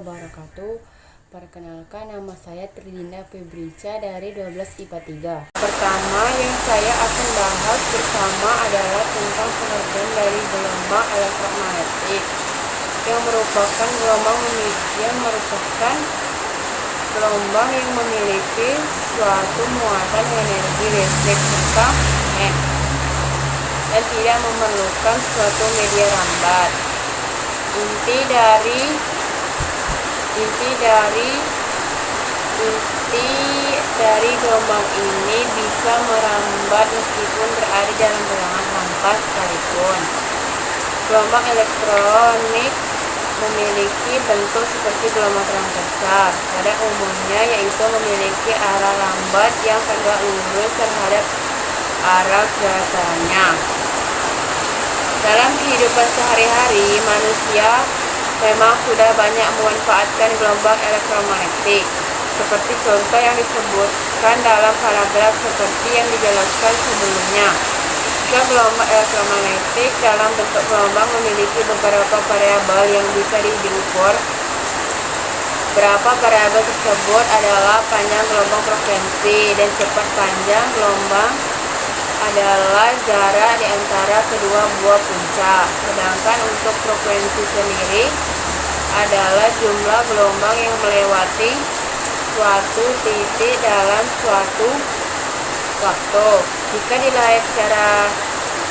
wabarakatuh. Perkenalkan, nama saya Tridina Febrica dari 12 IPA 3. Pertama yang saya akan bahas bersama adalah tentang pengertian dari gelombang elektromagnetik yang merupakan yang memiliki suatu muatan energi listrik serta dan tidak memerlukan suatu media rambat. Inti dari gelombang ini bisa merambat meskipun berada dalam ruangan hampa sekalipun. Gelombang elektronik memiliki bentuk seperti gelombang terang besar pada umumnya, yaitu memiliki arah lambat yang tegak lurus terhadap arah gerakannya. Dalam kehidupan sehari-hari, manusia memang sudah banyak memanfaatkan gelombang elektromagnetik, seperti contoh yang disebutkan dalam paragraf seperti yang dijelaskan sebelumnya. Jika gelombang elektromagnetik dalam bentuk gelombang memiliki beberapa variabel yang bisa diukur. Berapa variabel tersebut adalah panjang gelombang, frekuensi, dan cepat. Panjang gelombang adalah jarak di antara kedua buah puncak, sedangkan untuk frekuensi sendiri adalah jumlah gelombang yang melewati suatu titik dalam suatu waktu. Jika dilihat secara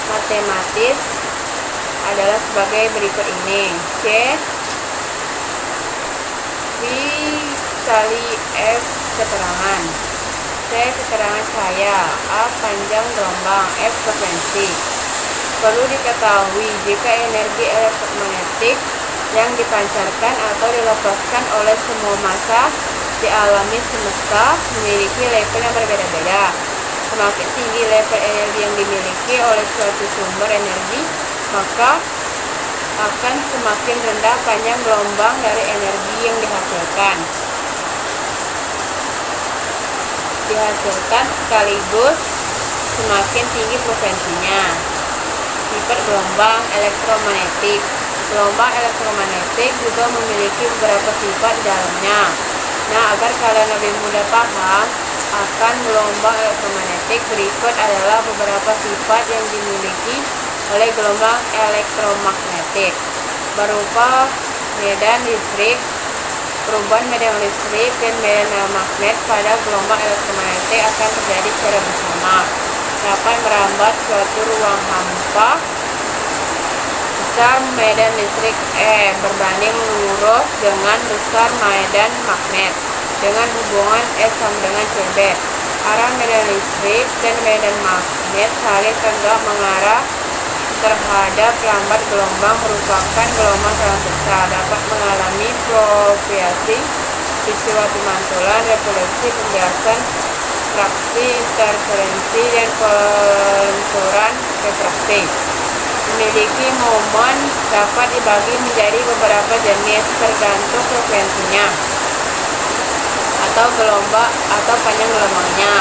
matematis adalah sebagai berikut ini: C V kali F keterangan, C keterangan cahaya, A panjang gelombang, F frekuensi. Perlu diketahui jika energi elektromagnetik yang dipancarkan atau dilepaskan oleh semua massa di alami semesta memiliki level yang berbeda-beda. Semakin tinggi level energi yang dimiliki oleh suatu sumber energi, maka akan semakin rendah panjang gelombang dari energi yang dihasilkan. Sekaligus semakin tinggi frekuensinya. Sifat gelombang elektromagnetik. Gelombang elektromagnetik juga memiliki beberapa sifat di dalamnya. Nah, agar kalian lebih mudah paham akan gelombang elektromagnetik, berikut adalah beberapa sifat yang dimiliki oleh gelombang elektromagnetik, berupa medan listrik. Perubahan medan listrik dan medan magnet pada gelombang elektromagnetik akan terjadi secara bersama. Dapat merambat suatu ruang hampa. Besar medan listrik E berbanding lurus dengan besar medan magnet dengan hubungan S sama dengan CB. Arah medan listrik dan medan magnet saling tegak mengarah terhadap lambat gelombang merupakan gelombang terang besar. Dapat mengalami propagasi, peristiwa pemantulan, refleksi, pembiasan, fraksi, interferensi, dan pelenturan refraksi. Memiliki momen dapat dibagi menjadi beberapa jenis tergantung frekuensinya atau gelombang atau panjang gelombangnya.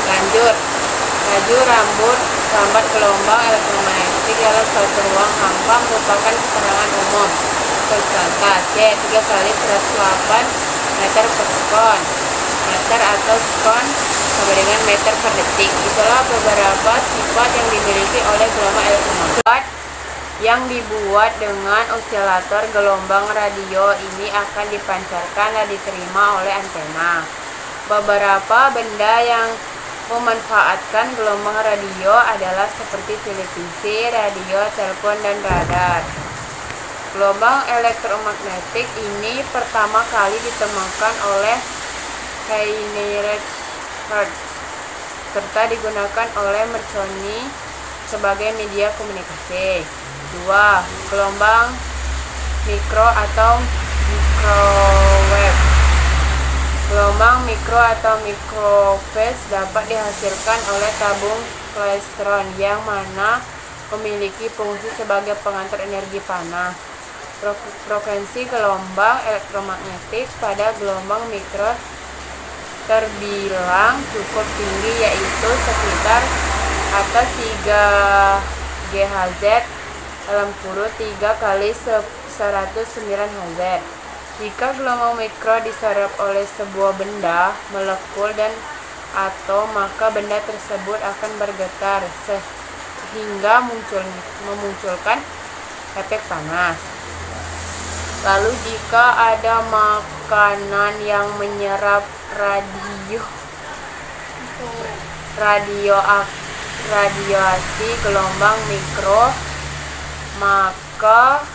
Laju rambut lambat gelombang elektromagnetik dalam suatu ruang hampa merupakan keterangan umum. Contoh C 3 kali 108 meter per sekon. Meter atau sekon sama dengan meter per detik. Itulah beberapa sifat yang dimiliki oleh gelombang elektromagnetik. Yang dibuat dengan osilator gelombang radio ini akan dipancarkan dan diterima oleh antena. Beberapa benda yang memanfaatkan gelombang radio adalah seperti televisi, radio, telepon, dan radar. Gelombang elektromagnetik ini pertama kali ditemukan oleh Heinrich Hertz serta digunakan oleh Marconi sebagai media komunikasi. 2. Gelombang mikro atau microwave. Gelombang mikro atau microwave dapat dihasilkan oleh tabung klastron yang mana memiliki fungsi sebagai pengantar energi panas. Frekuensi gelombang elektromagnetik pada gelombang mikro terbilang cukup tinggi, yaitu sekitar atas 3 GHz 3 kali 109 Hz. Jika gelombang mikro diserap oleh sebuah benda, molekul dan atom, maka benda tersebut akan bergetar sehingga memunculkan efek panas. Lalu jika ada makanan yang menyerap radiasi gelombang mikro, maka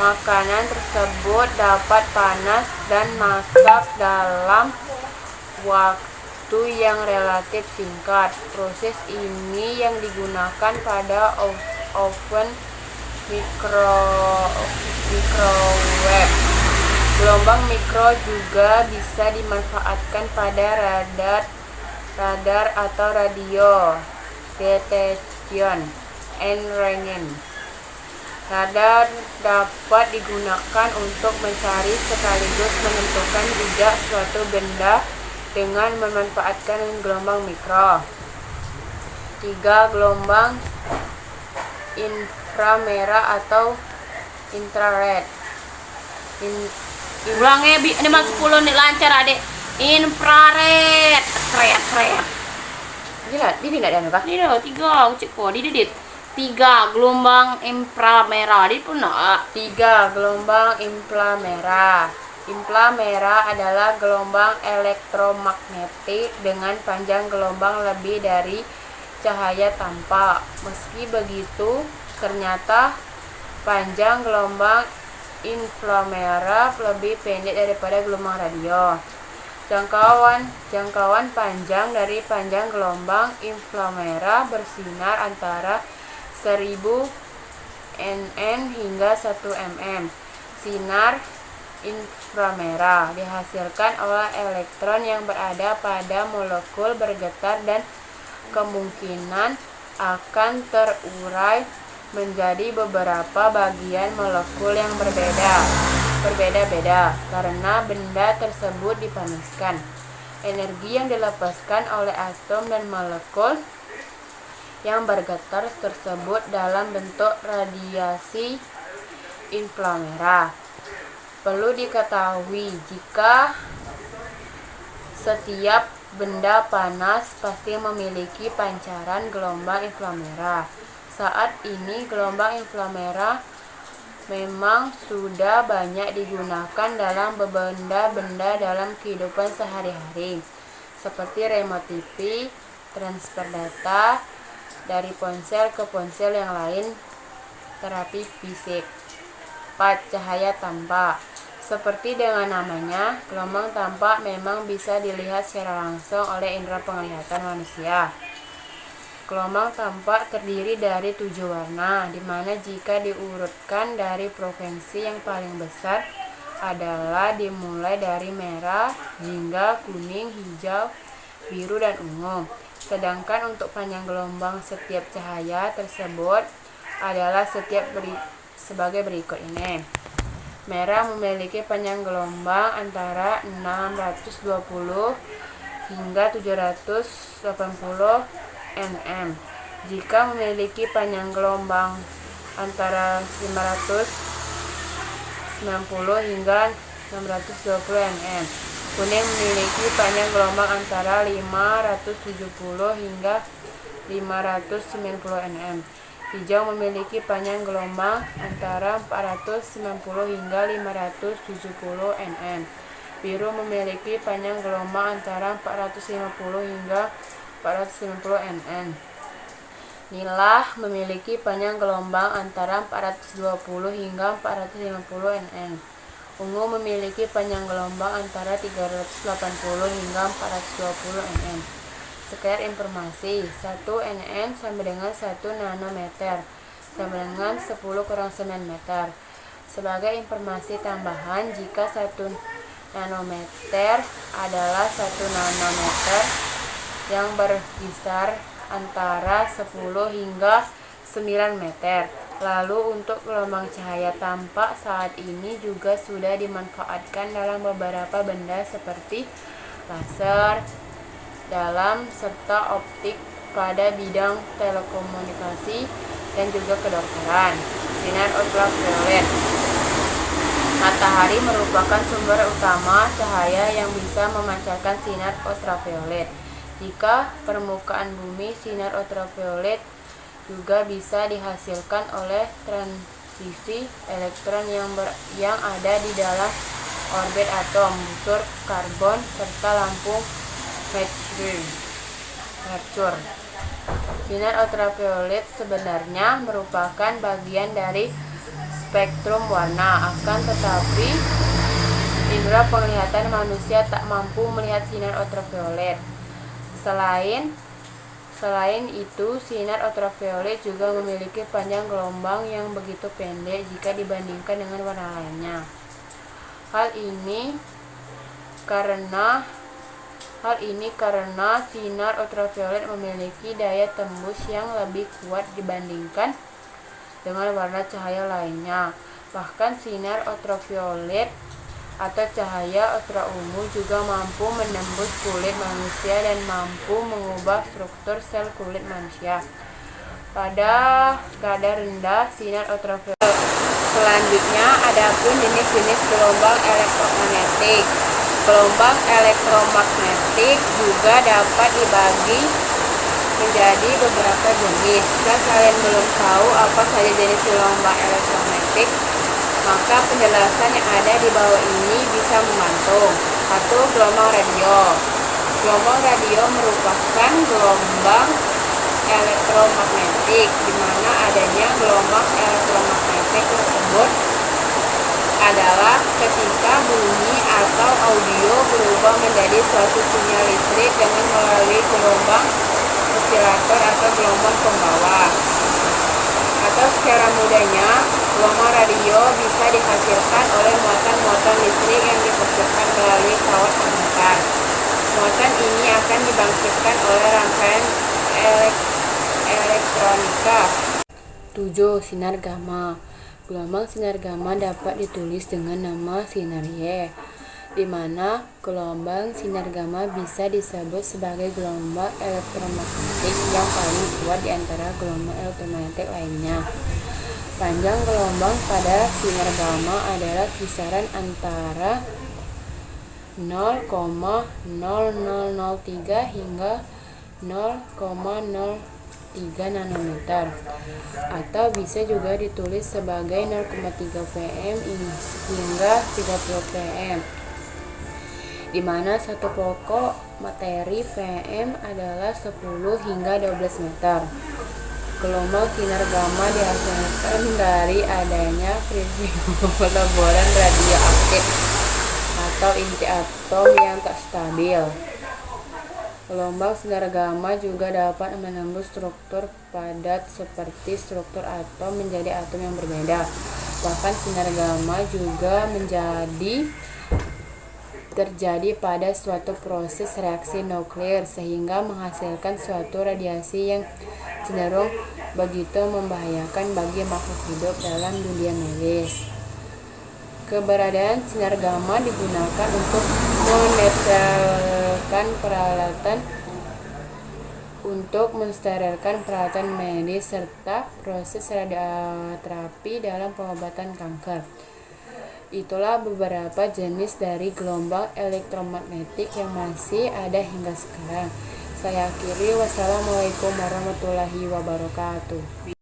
makanan tersebut dapat panas dan masak dalam waktu yang relatif singkat. Proses ini yang digunakan pada oven microwave. Gelombang mikro juga bisa dimanfaatkan pada radar atau radio detection and ranging. Radar dapat digunakan untuk mencari sekaligus menentukan jejak suatu benda dengan memanfaatkan gelombang mikro. 3. Gelombang inframerah atau infrared. Ulangnya ini mas 10 nih lancar adik. Infrared. Kret. Gila, ini tidak ada apa? Ini dah 3 cek kok didit. 3 gelombang inframerah di pun nak. 3. Gelombang inframerah. Inframerah adalah gelombang elektromagnetik dengan panjang gelombang lebih dari cahaya tampak. Meski begitu, ternyata panjang gelombang inframerah lebih pendek daripada gelombang radio. Jangkauan panjang dari panjang gelombang inframerah bersinar antara 1000 nm hingga 1 mm. Sinar inframerah dihasilkan oleh elektron yang berada pada molekul bergetar dan kemungkinan akan terurai menjadi beberapa bagian molekul yang berbeda-beda karena benda tersebut dipanaskan. Energi yang dilepaskan oleh atom dan molekul yang bergetar tersebut dalam bentuk radiasi inframerah. Perlu diketahui jika setiap benda panas pasti memiliki pancaran gelombang inframerah. Saat ini gelombang inframerah memang sudah banyak digunakan dalam benda-benda dalam kehidupan sehari-hari, seperti remote TV, transfer data dari ponsel ke ponsel yang lain, terapi fisik. 4. Cahaya tampak. Seperti dengan namanya, gelombang tampak memang bisa dilihat secara langsung oleh indera penglihatan manusia. Gelombang tampak terdiri dari 7 warna, di mana jika diurutkan dari frekuensi yang paling besar adalah dimulai dari merah hingga kuning, hijau, biru, dan ungu. Sedangkan untuk panjang gelombang setiap cahaya tersebut adalah sebagai berikut ini. Merah memiliki panjang gelombang antara 620 hingga 780 nm. Jika memiliki panjang gelombang antara 590 hingga 620 nm. Kuning memiliki panjang gelombang antara 570 hingga 590 nm. Hijau memiliki panjang gelombang antara 490 hingga 570 nm. Biru memiliki panjang gelombang antara 450 hingga 490 nm. Nila memiliki panjang gelombang antara 420 hingga 450 nm. Ungu memiliki panjang gelombang antara 380 hingga 420 nm. Sekian informasi. 1 nm sama dengan 1 nanometer sama dengan 10 kurang 9 meter. Sebagai informasi tambahan, jika 1 nanometer adalah 1 nanometer yang berkisar antara 10 hingga 9 meter. Lalu untuk gelombang cahaya tampak saat ini juga sudah dimanfaatkan dalam beberapa benda seperti laser, dalam serta optik pada bidang telekomunikasi dan juga kedokteran. Sinar ultraviolet Matahari merupakan sumber utama cahaya yang bisa memancarkan sinar ultraviolet. Jika permukaan bumi, sinar ultraviolet juga bisa dihasilkan oleh transisi elektron yang ada di dalam orbit atom, busur karbon, serta lampu mercur. Sinar ultraviolet sebenarnya merupakan bagian dari spektrum warna, akan tetapi indera penglihatan manusia tak mampu melihat sinar ultraviolet. Selain itu, sinar ultraviolet juga memiliki panjang gelombang yang begitu pendek jika dibandingkan dengan warna lainnya. Hal ini karena sinar ultraviolet memiliki daya tembus yang lebih kuat dibandingkan dengan warna cahaya lainnya. Bahkan sinar ultraviolet atau cahaya ultraungu juga mampu menembus kulit manusia dan mampu mengubah struktur sel kulit manusia pada kadar rendah sinar ultraviolet. Selanjutnya, adapun jenis-jenis gelombang elektromagnetik. Gelombang elektromagnetik juga dapat dibagi menjadi beberapa jenis. Jika kalian belum tahu apa saja jenis gelombang elektromagnetik, maka penjelasan yang ada di bawah ini bisa membantu. 1. Gelombang radio. Gelombang radio merupakan gelombang elektromagnetik di mana adanya gelombang elektromagnetik tersebut adalah ketika bunyi atau audio berubah menjadi suatu sinyal listrik dengan melalui gelombang osilator atau gelombang pembawa. Atau secara mudahnya, gelombang radio bisa dihasilkan oleh muatan-muatan listrik yang dipecahkan melalui kawat pengantar. Muatan ini akan dibangkitkan oleh rangkaian elektronika. 7. Sinar gamma. Gelombang sinar gamma dapat ditulis dengan nama sinar Y, di mana gelombang sinar gamma bisa disebut sebagai gelombang elektromagnetik yang paling kuat di antara gelombang elektromagnetik lainnya. Panjang gelombang pada sinar gamma adalah kisaran antara 0,0003 hingga 0,03 nanometer, atau bisa juga ditulis sebagai 0,3 pm hingga 30 pm, di mana satu pokok materi pm adalah 10 hingga 12 meter. Gelombang sinar gamma dihasilkan dari adanya peleburan radioaktif atau inti atom yang tak stabil. Gelombang sinar gamma juga dapat menembus struktur padat seperti struktur atom menjadi atom yang berbeda. Bahkan sinar gamma juga terjadi pada suatu proses reaksi nuklir sehingga menghasilkan suatu radiasi yang cenderung begitu membahayakan bagi makhluk hidup dalam dunia medis. Keberadaan sinar gamma digunakan untuk mensterilkan peralatan medis serta proses radioterapi dalam pengobatan kanker. Itulah beberapa jenis dari gelombang elektromagnetik yang masih ada hingga sekarang. Saya akhiri, wassalamualaikum warahmatullahi wabarakatuh.